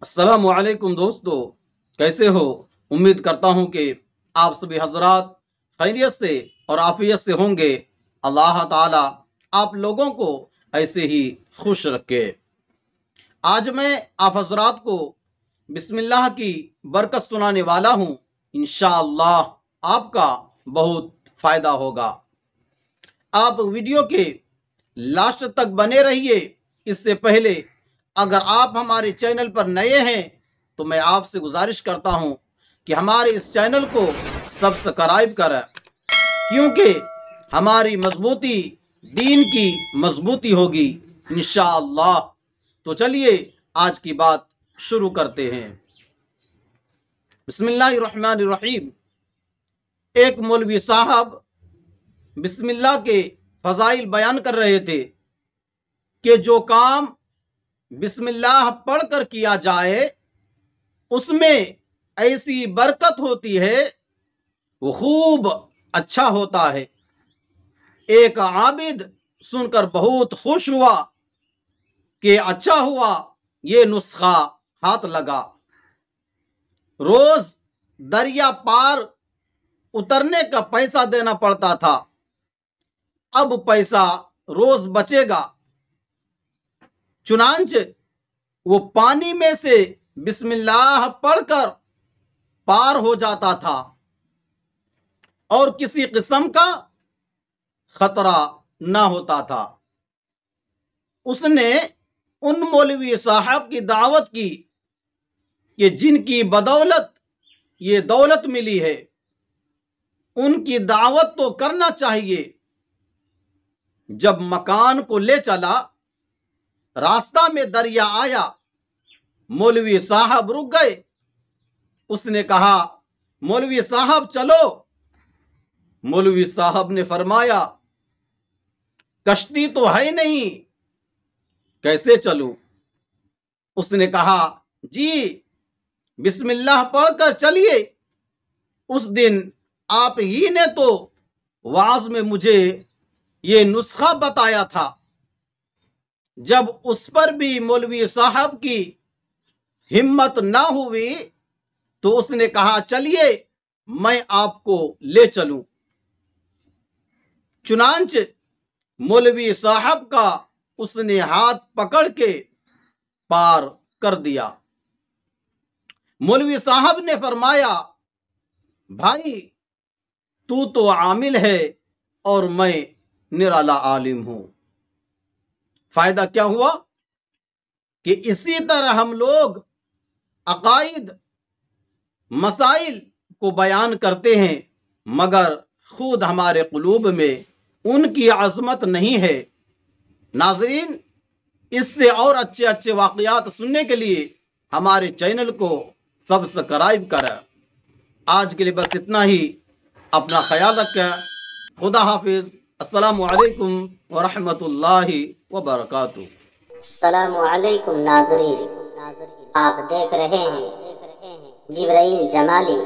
अस्सलाम वालेकुम दोस्तों, कैसे हो। उम्मीद करता हूं कि आप सभी हजरात खैरियत से और आफियत से होंगे। अल्लाह ताला आप लोगों को ऐसे ही खुश रखे। आज मैं आप हजरात को बिस्मिल्लाह की बरकत सुनाने वाला हूं। इंशाअल्लाह आपका बहुत फायदा होगा। आप वीडियो के लास्ट तक बने रहिए। इससे पहले अगर आप हमारे चैनल पर नए हैं तो मैं आपसे गुजारिश करता हूं कि हमारे इस चैनल को सब्सक्राइब करें, क्योंकि हमारी मजबूती दीन की मजबूती होगी इंशाअल्लाह। तो चलिए आज की बात शुरू करते हैं। बिस्मिल्लाहिर्रहमानिर्रहीम। एक मौलवी साहब बिस्मिल्लाह के फजाइल बयान कर रहे थे कि जो काम बिस्मिल्लाह पढ़कर किया जाए उसमें ऐसी बरकत होती है, वो खूब अच्छा होता है। एक आबिद सुनकर बहुत खुश हुआ कि अच्छा हुआ ये नुस्खा हाथ लगा। रोज दरिया पार उतरने का पैसा देना पड़ता था, अब पैसा रोज बचेगा। चुनांच वो पानी में से बिस्मिल्लाह पढ़कर पार हो जाता था और किसी किस्म का खतरा ना होता था। उसने उन मौलवी साहब की दावत की कि जिनकी बदौलत ये दौलत मिली है, उनकी दावत तो करना चाहिए। जब मकान को ले चला, रास्ता में दरिया आया, मौलवी साहब रुक गए। उसने कहा, मौलवी साहब चलो। मौलवी साहब ने फरमाया, कश्ती तो है नहीं, कैसे चलूं। उसने कहा, जी बिस्मिल्लाह पढ़कर चलिए। उस दिन आप ही ने तो वाज में मुझे ये नुस्खा बताया था। जब उस पर भी मौलवी साहब की हिम्मत ना हुई तो उसने कहा, चलिए मैं आपको ले चलूं। चुनांच मौलवी साहब का उसने हाथ पकड़ के पार कर दिया। मौलवी साहब ने फरमाया, भाई तू तो आमिल है और मैं निराला आलिम हूं। फायदा क्या हुआ कि इसी तरह हम लोग अकाइद मसाइल को बयान करते हैं, मगर खुद हमारे कुलूब में उनकी अजमत नहीं है। नाजरीन, इससे और अच्छे अच्छे वाकयात सुनने के लिए हमारे चैनल को सब्सक्राइब करें। आज के लिए बस इतना ही। अपना ख्याल रखें। खुदा हाफिज। अस्सलामु अलैकुम व रहमतुल्लाहि व बरकातुहू। अस्सलामु अलैकुम नाज़रीन, आप देख रहे हैं जिब्राइल जमाली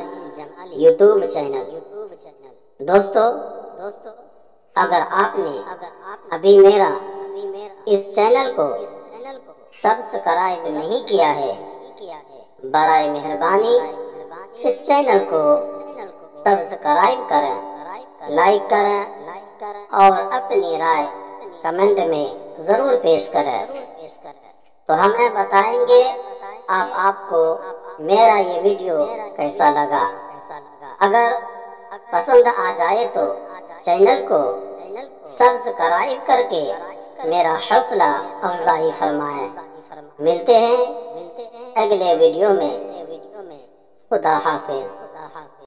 यूट्यूब चैनल। दोस्तों, अगर आपने अभी मेरा इस चैनल को सब्सक्राइब नहीं किया है, बराए मेहरबानी इस चैनल को सब्सक्राइब करें, लाइक करें और अपनी राय कमेंट में जरूर पेश करें। तो हमें बताएंगे आपको मेरा ये वीडियो कैसा लगा। अगर पसंद आ जाए तो चैनल को सब्सक्राइब करके मेरा हौसला अफजाई फरमाएं। मिलते हैं अगले वीडियो में। खुदा हाफिज।